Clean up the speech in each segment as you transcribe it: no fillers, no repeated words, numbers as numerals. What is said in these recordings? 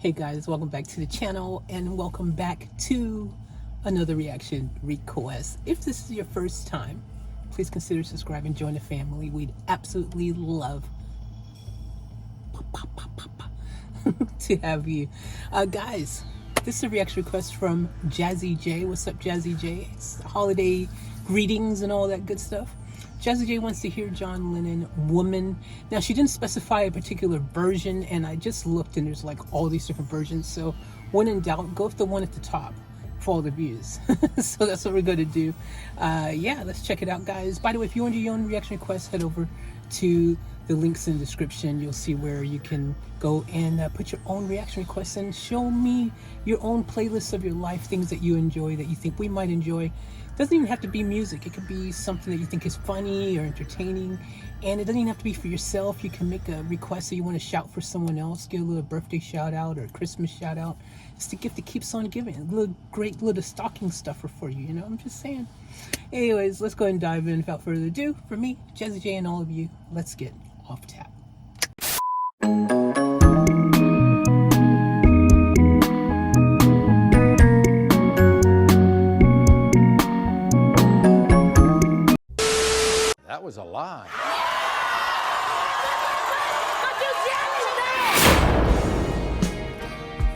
Hey guys, welcome back to the channel and welcome back to another reaction request. If this is your first time, please consider subscribing, join the family. We'd absolutely love to have you. Guys, this is a reaction request from Jazzy J. What's up, Jazzy J? It's holiday greetings and all that good stuff. Jazzy J wants to hear John Lennon, Woman. Now, she didn't specify a particular version, and I just looked, and there's like all these different versions. So when in doubt, go with the one at the top for all the views. So that's what we're going to do. Yeah, let's check it out, guys. By the way, if you want your own reaction request, head over to the links in the description. You'll see where you can go and put your own reaction requests and show me your own playlists of your life, things that you enjoy, that you think we might enjoy. Doesn't even have to be music. It could be something that you think is funny or entertaining, and it doesn't even have to be for yourself. You can make a request that you want to shout for someone else, give a little birthday shout out or a Christmas shout out. It's the gift that keeps on giving. A little great little stocking stuffer for you, you know. I'm just saying. Anyways, let's go ahead and dive in. Without further ado, for me, Jazzy J, and all of you, let's get off tap. That was a lie.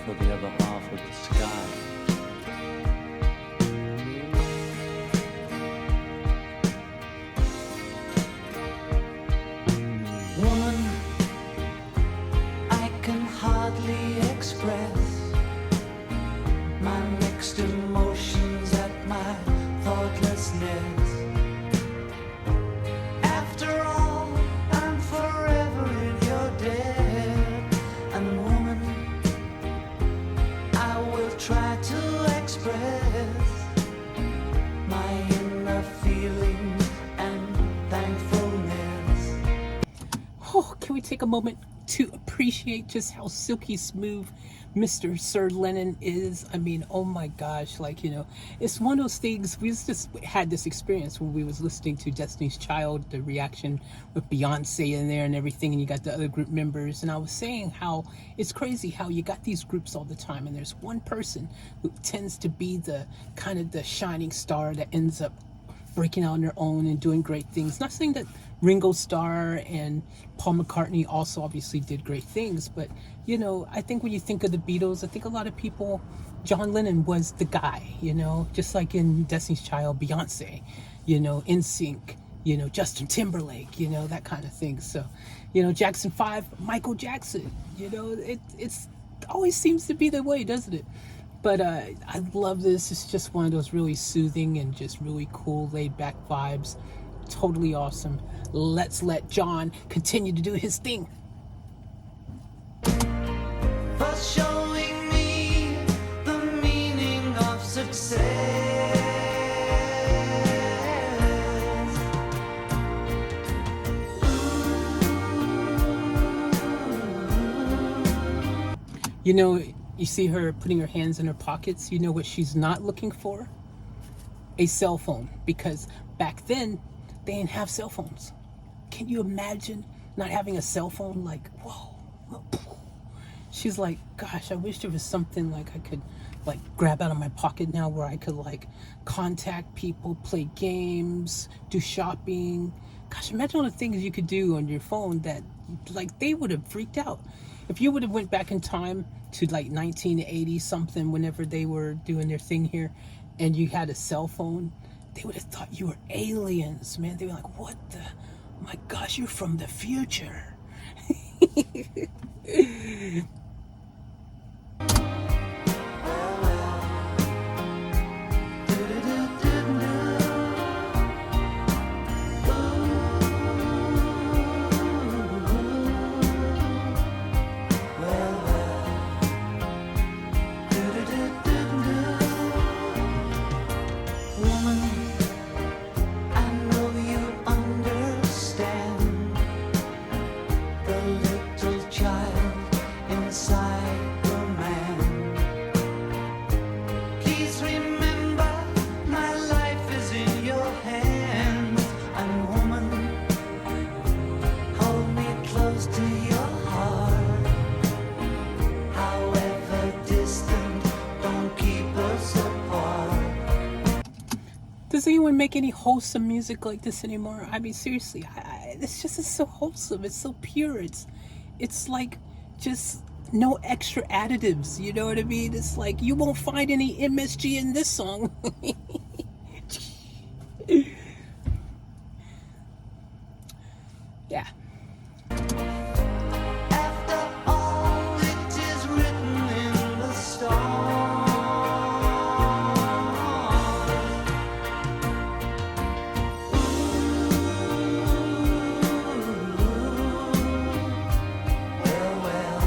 For the other half of the sky. Woman, I can hardly express my mixed emotions at my thoughtlessness. After all, I'm forever in your debt. And woman, I will try to express my inner feelings and thankfulness. Oh, can we take a moment to appreciate just how silky smooth Mr. Sir Lennon is? I mean, oh my gosh, like, you know, it's one of those things. We just had this experience when we was listening to Destiny's Child, the reaction with Beyonce in there and everything, and you got the other group members, and I was saying how it's crazy how you got these groups all the time, and there's one person who tends to be the kind of the shining star that ends up breaking out on their own and doing great things. Not saying that Ringo Starr and Paul McCartney also obviously did great things, but you know, I think when you think of the Beatles, I think a lot of people, John Lennon was the guy, you know, just like in Destiny's Child, Beyonce, you know, NSYNC, you know, Justin Timberlake, you know, that kind of thing. So, you know, Jackson 5, Michael Jackson, you know, it's always seems to be the way, doesn't it? But I love this. It's just one of those really soothing and just really cool, laid-back vibes. Totally awesome. Let's let John continue to do his thing. For showing me the meaning of success. You know, you see her putting her hands in her pockets. You know what she's not looking for? A cell phone. Because back then, they didn't have cell phones. Can you imagine not having a cell phone? Like, whoa. She's like, gosh, I wish there was something like I could like grab out of my pocket now where I could like contact people, play games, do shopping. Gosh, imagine all the things you could do on your phone that like they would have freaked out. If you would have went back in time to like 1980 something, whenever they were doing their thing here, and you had a cell phone, they would have thought you were aliens, man. They were like, what the, oh my gosh, you're from the future. does anyone make any wholesome music like this anymore? I mean, seriously, it's so wholesome. It's so pure. It's like just no extra additives. You know what I mean? It's like you won't find any MSG in this song. Yeah. After all, it is written in the stars. Well, well.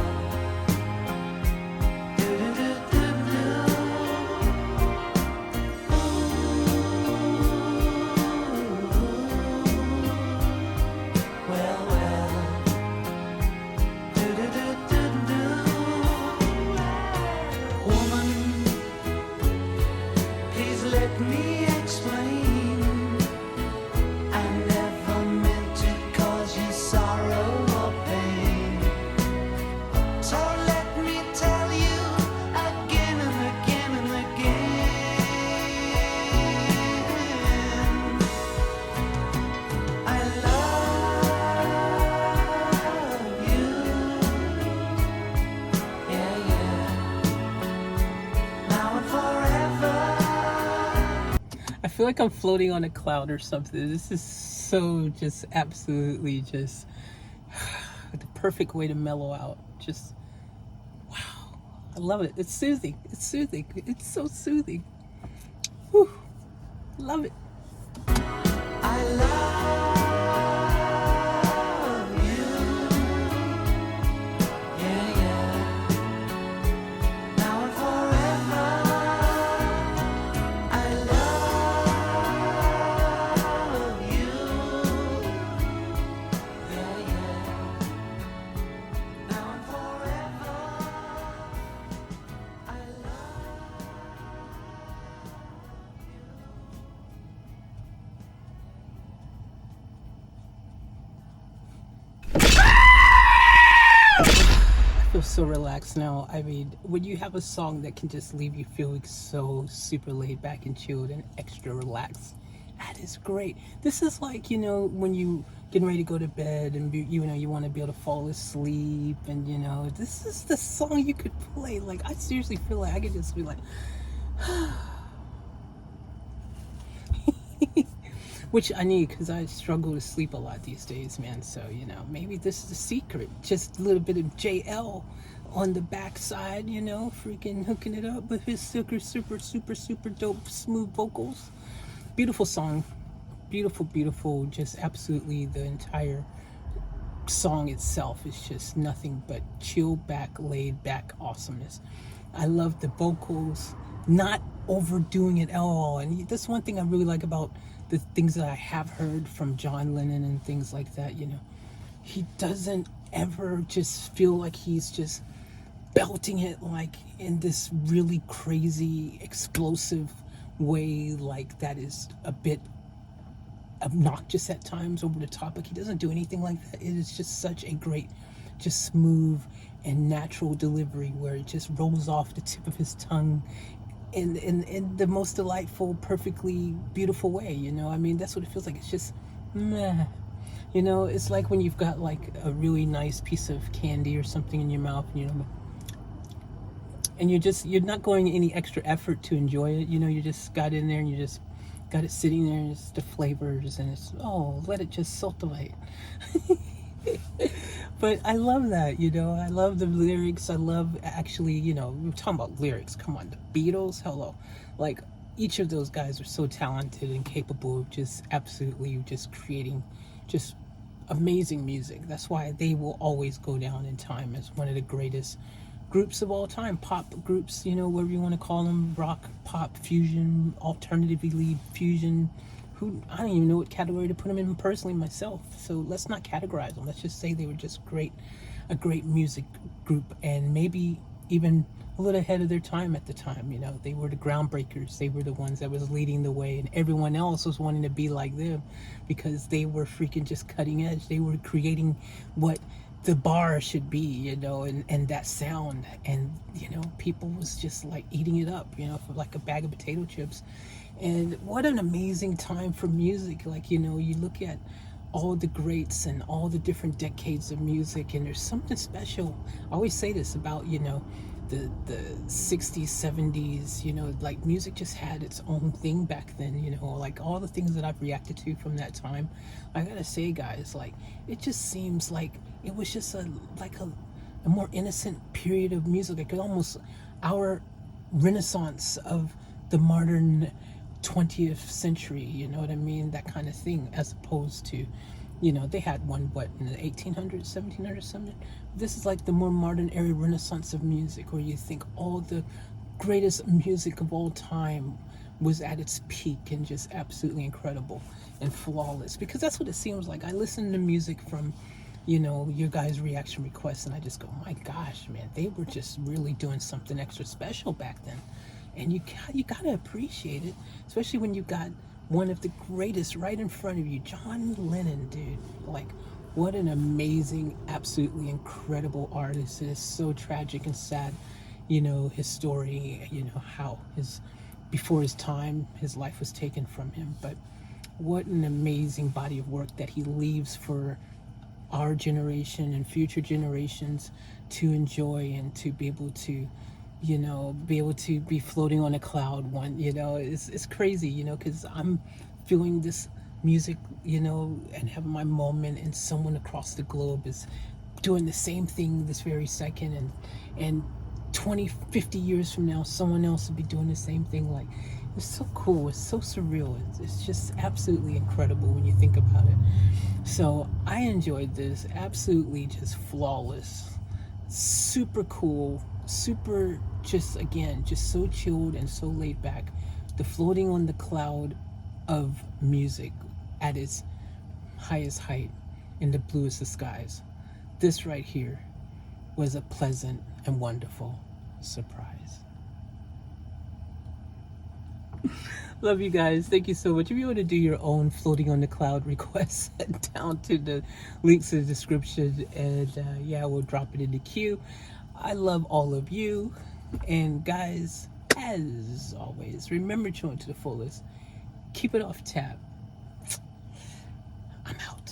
Well, well. Woman, please let me explain. I never meant to cause you sorrow or pain. So let me tell you again and again and again. I love you. Yeah, yeah. Now and forever. I feel like I'm floating on a cloud or something. This is so just absolutely just the perfect way to mellow out. Just wow. I love it. It's soothing. It's soothing. It's so soothing. Whew. Love it. I love you. Yeah, yeah. Now and forever. I love you. Yeah, yeah. Now and forever. I I feel so relaxed now. I mean, when you have a song that can just leave you feeling so super laid back and chilled and extra relaxed, that is great. This is like, you know, when you getting ready to go to bed and you know you want to be able to fall asleep, and you know, this is the song you could play. Like, I seriously feel like I could just be like which I need, because I struggle to sleep a lot these days, man. So, you know, maybe this is the secret. Just a little bit of JL on the backside, you know, freaking hooking it up with his super dope, smooth vocals. Beautiful song. Beautiful. Just absolutely the entire song itself is just nothing but chill back, laid back awesomeness. I love the vocals, not overdoing it at all. And that's one thing I really like about the things that I have heard from John Lennon and things like that. You know, he doesn't ever just feel like he's just belting it like in this really crazy explosive way, like that is a bit obnoxious at times, over the top. Like, he doesn't do anything like that. It is just such a great, just smooth and natural delivery where it just rolls off the tip of his tongue in the most delightful, perfectly beautiful way. You know, I mean, that's what it feels like. It's just meh. You know, it's like when you've got like a really nice piece of candy or something in your mouth, and you know, and you're not going any extra effort to enjoy it. You know, you just got in there and you just got it sitting there, and it's the flavors, and it's, oh, let it just sultivate. But I love that, you know. I love the lyrics. I love, actually, you know, we're talking about lyrics. Come on, the Beatles, hello. Like, each of those guys are so talented and capable of just absolutely just creating just amazing music. That's why they will always go down in time as one of the greatest groups of all time. Pop groups, you know, whatever you want to call them. Rock, pop, fusion, alternatively fusion. I don't even know what category to put them in personally myself. So let's not categorize them. Let's just say they were just a great music group, and maybe even a little ahead of their time at the time. You know, they were the groundbreakers. They were the ones that was leading the way, and everyone else was wanting to be like them because they were freaking just cutting edge. They were creating what the bar should be, you know, and that sound. And, you know, people was just like eating it up, you know, for like a bag of potato chips. And what an amazing time for music. Like, you know, you look at all the greats and all the different decades of music, and there's something special. I always say this about, you know, the 60s, 70s, you know, like music just had its own thing back then, you know, like all the things that I've reacted to from that time. I gotta say, guys, like it just seems like it was just a more innocent period of music, like almost our renaissance of the modern 20th century, you know what I mean, that kind of thing, as opposed to, you know, they had one, what, in the 1800s, 1700s, something. This is like the more modern era renaissance of music, where you think all the greatest music of all time was at its peak and just absolutely incredible and flawless, because that's what it seems like. I listen to music from, you know, your guys' reaction requests, and I just go, my gosh, man, they were just really doing something extra special back then. And you gotta appreciate it, especially when you got one of the greatest right in front of you, John Lennon, dude. Like, what an amazing, absolutely incredible artist. It is so tragic and sad, you know, his story, you know, how before his time, his life was taken from him. But what an amazing body of work that he leaves for our generation and future generations to enjoy, and to be able to, you know, be floating on a cloud. One, you know, it's crazy, you know, because I'm feeling this music, you know, and having my moment, and someone across the globe is doing the same thing this very second, and 20, 50 years from now, someone else will be doing the same thing. Like, it's so cool, it's so surreal, it's just absolutely incredible when you think about it. So I enjoyed this, absolutely just flawless, super cool, super, just again, just so chilled and so laid back. The floating on the cloud of music at its highest height in the bluest of skies. This right here was a pleasant and wonderful surprise. Love you guys. Thank you so much. If you want to do your own floating on the cloud requests, head down to the links in the description, and yeah, we'll drop it in the queue. I love all of you. And guys, as always, remember to enjoy to the fullest. Keep it off tap. I'm out.